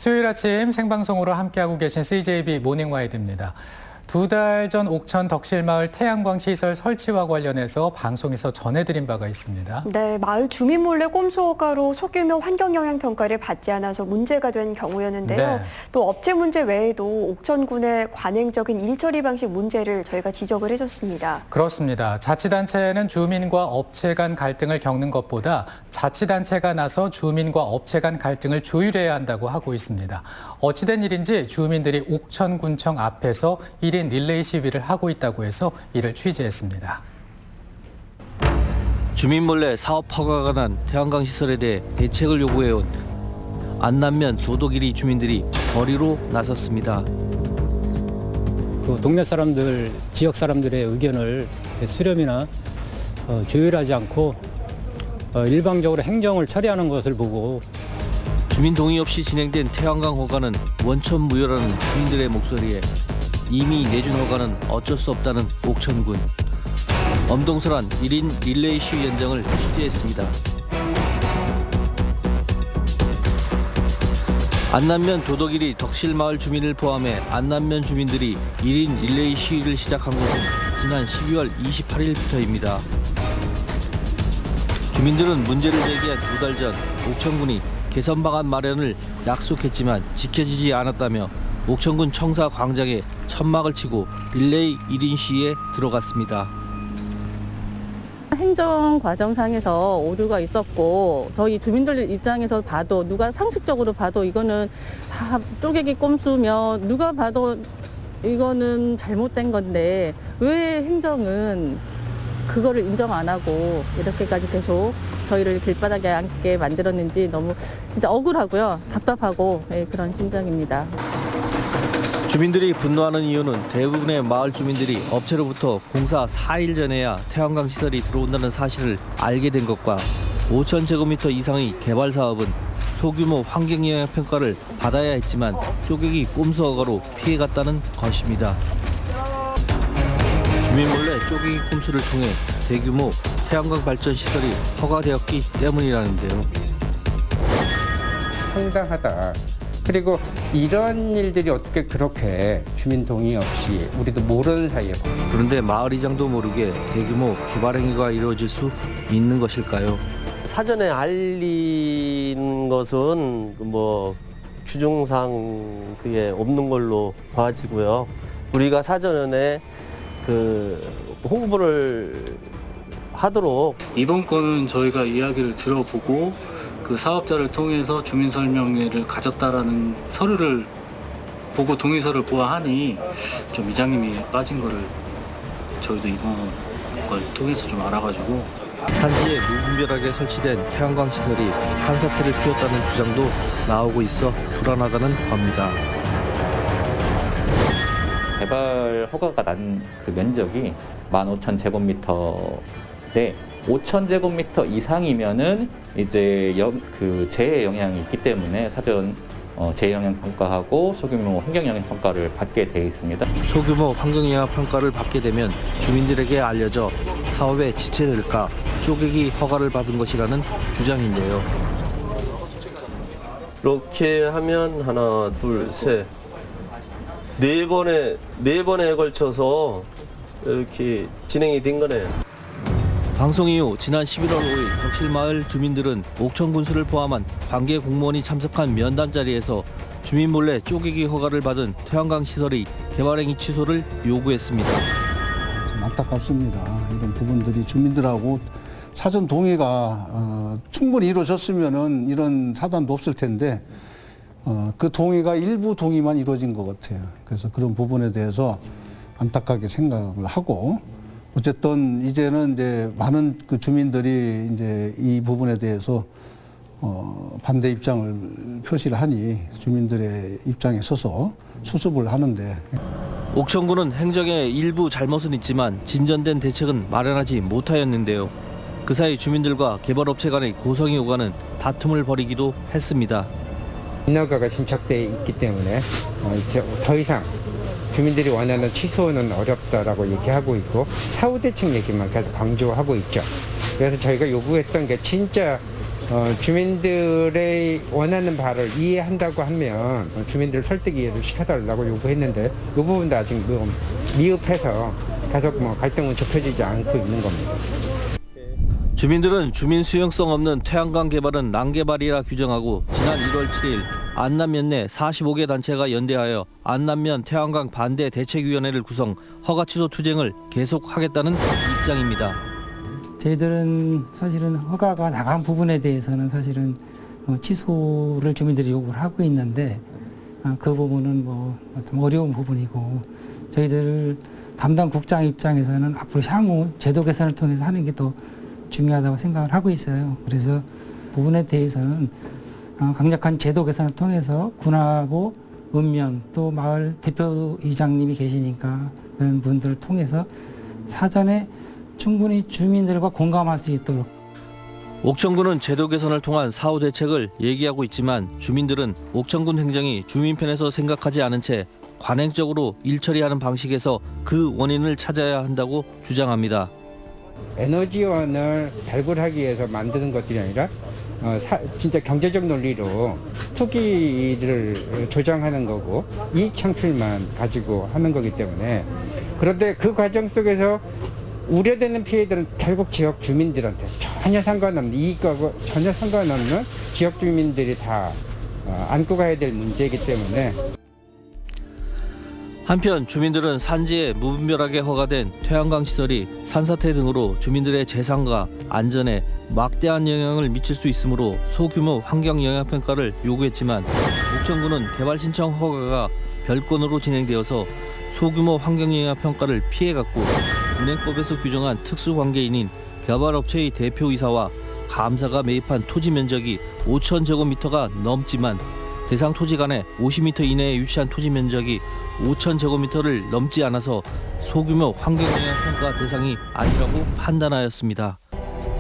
수요일 아침 생방송으로 함께하고 계신 CJB 모닝와이드입니다. 2달 전 옥천 덕실마을 태양광 시설 설치와 관련해서 방송에서 전해드린 바가 있습니다. 네, 마을 주민 몰래 꼼수 허가로 소규모 환경영향 평가를 받지 않아서 문제가 된 경우였는데요. 네. 또 업체 문제 외에도 옥천군의 관행적인 일처리 방식 문제를 저희가 지적을 해줬습니다. 그렇습니다. 자치단체는 주민과 업체 간 갈등을 겪는 것보다 자치단체가 나서 주민과 업체 간 갈등을 조율해야 한다고 하고 있습니다. 어찌된 일인지 주민들이 옥천군청 앞에서 1인 릴레이 시위를 하고 있다고 해서 이를 취재했습니다. 주민 몰래 사업 허가가 난 태양광 시설에 대해 대책을 요구해온 안남면 도도길이 주민들이 거리로 나섰습니다. 그 동네 사람들, 지역 사람들의 의견을 수렴이나 조율하지 않고 일방적으로 행정을 처리하는 것을 보고 주민 동의 없이 진행된 태양광 허가는 원천 무효라는 주민들의 목소리에 이미 내준 허가는 어쩔 수 없다는 옥천군. 엄동설한 1인 릴레이 시위 현장을 취재했습니다. 안남면 도도길이 덕실마을 주민을 포함해 안남면 주민들이 1인 릴레이 시위를 시작한 것은 지난 12월 28일부터입니다. 주민들은 문제를 제기한 2달 전 옥천군이 개선 방안 마련을 약속했지만 지켜지지 않았다며 옥천군 청사 광장에 천막을 치고 릴레이 1인 시위에 들어갔습니다. 행정 과정상에서 오류가 있었고 저희 주민들 입장에서 봐도 누가 상식적으로 봐도 이거는 다 쪼개기 꼼수며 누가 봐도 이거는 잘못된 건데 왜 행정은 그거를 인정 안 하고 이렇게까지 계속 저희를 길바닥에 앉게 만들었는지 너무 진짜 억울하고요. 답답하고 그런 심정입니다. 주민들이 분노하는 이유는 대부분의 마을 주민들이 업체로부터 공사 4일 전에야 태양광 시설이 들어온다는 사실을 알게 된 것과 5,000제곱미터 이상의 개발 사업은 소규모 환경영향 평가를 받아야 했지만 쪼개기 꼼수 허가로 피해갔다는 것입니다. 주민 몰래 쪼개기 꼼수를 통해 대규모 태양광 발전 시설이 허가되었기 때문이라는데요. 황당하다. 그리고 이런 일들이 어떻게 그렇게 주민 동의 없이 우리도 모르는 사이에. 그런데 마을 이장도 모르게 대규모 개발 행위가 이루어질 수 있는 것일까요? 사전에 알린 것은 뭐 규정상 그게 없는 걸로 봐지고요. 우리가 사전에 그 홍보를 하도록. 이번 건은 저희가 이야기를 들어보고 그 사업자를 통해서 주민 설명회를 가졌다라는 서류를 보고 동의서를 보아하니 좀 이장님이 빠진 거를 저희도 이번 걸 통해서 좀 알아가지고. 산지에 무분별하게 설치된 태양광 시설이 산사태를 키웠다는 주장도 나오고 있어 불안하다는 겁니다. 개발 허가가 난 그 면적이 15,000제곱미터인데 5,000제곱미터 이상이면은 이제 그 재해 영향이 있기 때문에 사전 재해 영향 평가하고 소규모 환경 영향 평가를 받게 돼 있습니다. 소규모 환경 영향 평가를 받게 되면 주민들에게 알려져 사업에 지체될까 쪼개기 허가를 받은 것이라는 주장인데요. 이렇게 하면 하나, 둘, 셋, 네 번에 걸쳐서 이렇게 진행이 된 거네요. 방송 이후 지난 11월 5일 덕실마을 주민들은 옥천군수를 포함한 관계 공무원이 참석한 면담 자리에서 주민 몰래 쪼개기 허가를 받은 태양광 시설의 개발행위 취소를 요구했습니다. 좀 안타깝습니다. 이런 부분들이 주민들하고 사전 동의가 충분히 이루어졌으면은 이런 사단도 없을 텐데 그 동의가 일부 동의만 이루어진 것 같아요. 그래서 그런 부분에 대해서 안타깝게 생각을 하고. 어쨌든 이제는 이제 많은 그 주민들이 이제 이 부분에 대해서 반대 입장을 표시를 하니 주민들의 입장에 서서 수습을 하는데. 옥천군은 행정의 일부 잘못은 있지만 진전된 대책은 마련하지 못하였는데요. 그 사이 주민들과 개발업체 간의 고성이 오가는 다툼을 벌이기도 했습니다. 인허가가 신착돼 있기 때문에 더 이상 주민들이 원하는 취소는 어렵다라고 얘기하고 있고 사후 대책 얘기만 계속 강조하고 있죠. 그래서 저희가 요구했던 게 진짜 주민들의 원하는 바를 이해한다고 하면 주민들 설득 이해를 시켜달라고 요구했는데 이 부분도 아직 미흡해서 계속 갈등은 좁혀지지 않고 있는 겁니다. 주민들은 주민 수용성 없는 태양광 개발은 난개발이라 규정하고 지난 1월 7일 안남면 내 45개 단체가 연대하여 안남면 태양광 반대 대책위원회를 구성, 허가 취소 투쟁을 계속하겠다는 입장입니다. 저희들은 사실은 허가가 나간 부분에 대해서는 사실은 취소를 주민들이 요구를 하고 있는데 그 부분은 좀 어려운 부분이고 저희들 담당 국장 입장에서는 앞으로 향후 제도 개선을 통해서 하는 게 더 중요하다고 생각을 하고 있어요. 그래서 부분에 대해서는 강력한 제도 개선을 통해서 군하고 읍면 또 마을 대표이장님이 계시니까 그런 분들을 통해서 사전에 충분히 주민들과 공감할 수 있도록. 옥천군은 제도 개선을 통한 사후 대책을 얘기하고 있지만 주민들은 옥천군 행정이 주민 편에서 생각하지 않은 채 관행적으로 일 처리하는 방식에서 그 원인을 찾아야 한다고 주장합니다. 에너지원을 발굴하기 위해서 만드는 것들이 아니라 진짜 경제적 논리로 투기를 조장하는 거고 이익 창출만 가지고 하는 거기 때문에 그런데 그 과정 속에서 우려되는 피해들은 결국 지역 주민들한테 전혀 상관없는 이익과 전혀 상관없는 지역 주민들이 다 안고 가야 될 문제이기 때문에 한편 주민들은 산지에 무분별하게 허가된 태양광 시설이 산사태 등으로 주민들의 재산과 안전에 막대한 영향을 미칠 수 있으므로 소규모 환경 영향 평가를 요구했지만 옥천군은 개발 신청 허가가 별건으로 진행되어서 소규모 환경 영향 평가를 피해갔고 운행법에서 규정한 특수관계인인 개발업체의 대표이사와 감사가 매입한 토지 면적이 5,000제곱미터가 넘지만 대상 토지 간에 50m 이내에 위치한 토지 면적이 5,000제곱미터를 넘지 않아서 소규모 환경영향평가 대상이 아니라고 판단하였습니다.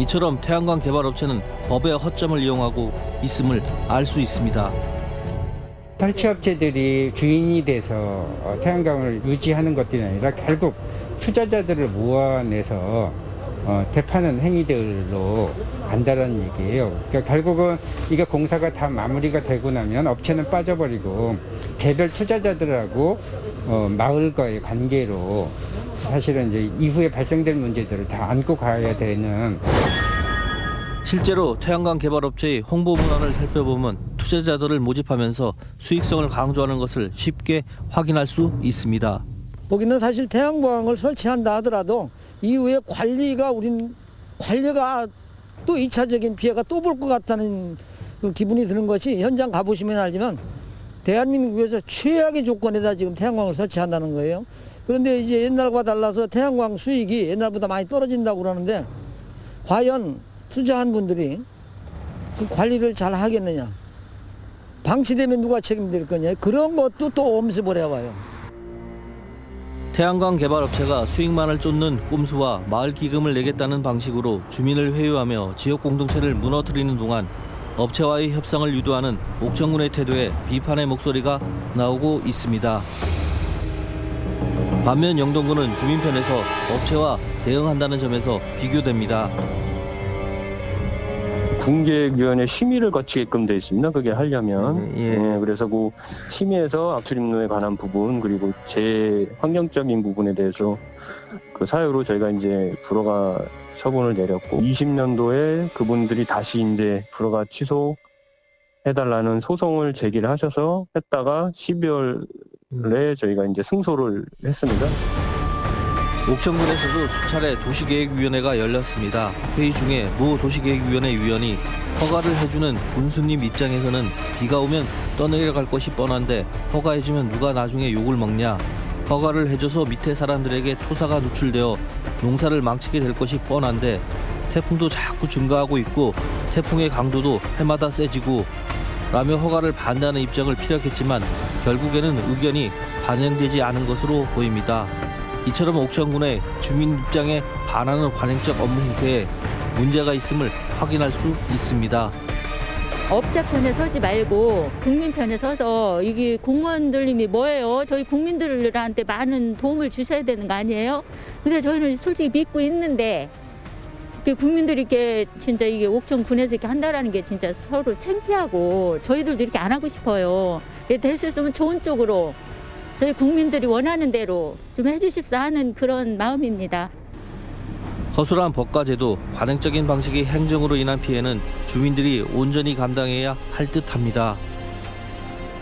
이처럼 태양광 개발업체는 법의 허점을 이용하고 있음을 알 수 있습니다. 설치업체들이 주인이 돼서 태양광을 유지하는 것들이 아니라 결국 투자자들을 모아내서 대파는 행위들로 간다는 얘기예요. 그러니까 결국은 이게 공사가 다 마무리가 되고 나면 업체는 빠져버리고 개별 투자자들하고 마을과의 관계로 사실은 이제 이후에 발생될 문제들을 다 안고 가야 되는. 실제로 태양광 개발업체의 홍보 문화를 살펴보면 투자자들을 모집하면서 수익성을 강조하는 것을 쉽게 확인할 수 있습니다. 거기는 사실 태양광을 설치한다 하더라도 이후에 관리가 또 2차적인 피해가 또 볼 것 같다는 그 기분이 드는 것이 현장 가보시면 알지만 대한민국에서 최악의 조건에다 지금 태양광을 설치한다는 거예요. 그런데 이제 옛날과 달라서 태양광 수익이 옛날보다 많이 떨어진다고 그러는데 과연 투자한 분들이 그 관리를 잘 하겠느냐. 방치되면 누가 책임질 거냐. 그런 것도 또 엄습을 해와요. 태양광 개발업체가 수익만을 쫓는 꼼수와 마을 기금을 내겠다는 방식으로 주민을 회유하며 지역 공동체를 무너뜨리는 동안 업체와의 협상을 유도하는 옥천군의 태도에 비판의 목소리가 나오고 있습니다. 반면 영동군은 주민 편에서 업체와 대응한다는 점에서 비교됩니다. 군계획위원회 심의를 거치게끔 되어 있습니다. 그게 하려면. 그래서 그 심의에서 압수림로에 관한 부분 그리고 제 환경적인 부분에 대해서 그 사유로 저희가 이제 불허가 처분을 내렸고 20년도에 그분들이 다시 이제 불허가 취소해달라는 소송을 제기를 하셔서 했다가 12월에 저희가 이제 승소를 했습니다. 옥천군에서도 수차례 도시계획위원회가 열렸습니다. 회의 중에 모 도시계획위원회 위원이 허가를 해주는 군수님 입장에서는 비가 오면 떠내려갈 것이 뻔한데 허가해주면 누가 나중에 욕을 먹냐. 허가를 해줘서 밑에 사람들에게 토사가 누출되어 농사를 망치게 될 것이 뻔한데 태풍도 자꾸 증가하고 있고 태풍의 강도도 해마다 세지고 라며 허가를 반대하는 입장을 피력했지만 결국에는 의견이 반영되지 않은 것으로 보입니다. 이처럼 옥천군의 주민 입장에 반하는 관행적 업무 행태에 문제가 있음을 확인할 수 있습니다. 업자 편에 서지 말고 국민 편에 서서 이게 공무원들님이 뭐예요? 저희 국민들한테 많은 도움을 주셔야 되는 거 아니에요? 근데 저희는 솔직히 믿고 있는데 국민들이 이렇게 진짜 이게 옥천군에서 이렇게 한다라는 게 진짜 서로 창피하고 저희들도 이렇게 안 하고 싶어요. 될 수 있으면 좋은 쪽으로 저희 국민들이 원하는 대로 좀 해주십사 하는 그런 마음입니다. 허술한 법과 제도, 관행적인 방식의 행정으로 인한 피해는 주민들이 온전히 감당해야 할 듯합니다.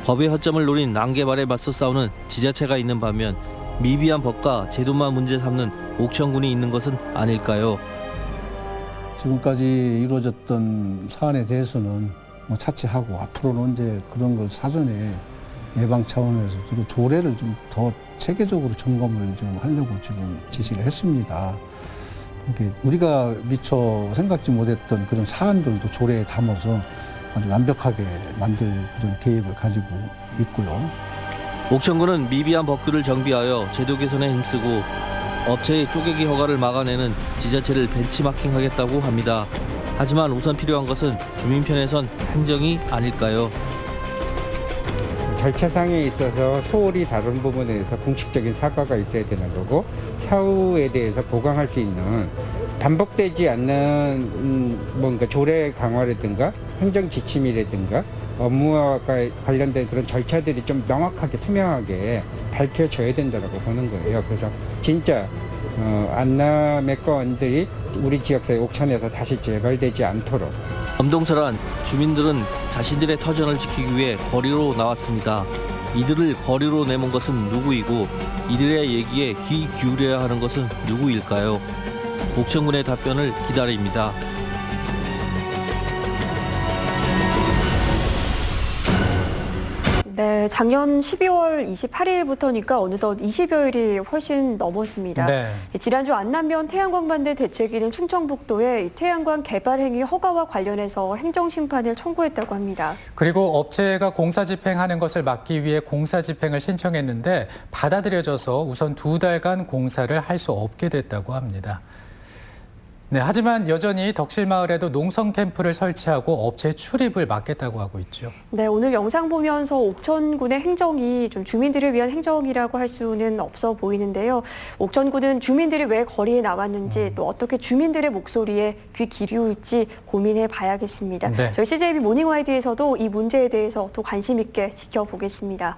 법의 허점을 노린 낭개발에 맞서 싸우는 지자체가 있는 반면 미비한 법과 제도만 문제 삼는 옥천군이 있는 것은 아닐까요? 지금까지 이루어졌던 사안에 대해서는 뭐 차치하고 앞으로는 이제 그런 걸 사전에 예방 차원에서 주로 조례를 좀 더 체계적으로 점검을 좀 하려고 지금 지시를 했습니다. 이렇게 우리가 미처 생각지 못했던 그런 사안들도 조례에 담아서 아주 완벽하게 만들 그런 계획을 가지고 있고요. 옥천군은 미비한 법규를 정비하여 제도 개선에 힘쓰고 업체의 쪼개기 허가를 막아내는 지자체를 벤치마킹하겠다고 합니다. 하지만 우선 필요한 것은 주민 편에선 행정이 아닐까요? 절차상에 있어서 소홀히 다룬 부분에 대해서 공식적인 사과가 있어야 되는 거고 사후에 대해서 보강할 수 있는 반복되지 않는 뭔가 조례 강화라든가 행정 지침이라든가 업무와 관련된 그런 절차들이 좀 명확하게 투명하게 밝혀져야 된다고 보는 거예요. 그래서 진짜 안남의 건들이 우리 지역사회 옥천에서 다시 재발되지 않도록 엄동설한 주민들은 자신들의 터전을 지키기 위해 거리로 나왔습니다. 이들을 거리로 내몬 것은 누구이고 이들의 얘기에 귀 기울여야 하는 것은 누구일까요? 옥천군의 답변을 기다립니다. 네, 작년 12월 28일부터니까 어느덧 20여일이 훨씬 넘었습니다. 네. 지난주 안남면 태양광 반대 대책위는 충청북도에 태양광 개발 행위 허가와 관련해서 행정심판을 청구했다고 합니다. 그리고 업체가 공사 집행하는 것을 막기 위해 공사 집행을 신청했는데 받아들여져서 우선 2달간 공사를 할 수 없게 됐다고 합니다. 네, 하지만 여전히 덕실마을에도 농성 캠프를 설치하고 업체 출입을 막겠다고 하고 있죠. 네, 오늘 영상 보면서 옥천군의 행정이 좀 주민들을 위한 행정이라고 할 수는 없어 보이는데요. 옥천군은 주민들이 왜 거리에 나왔는지 또 어떻게 주민들의 목소리에 귀 기울일지 고민해 봐야겠습니다. 네. 저희 CJB 모닝와이드에서도 이 문제에 대해서 또 관심 있게 지켜보겠습니다.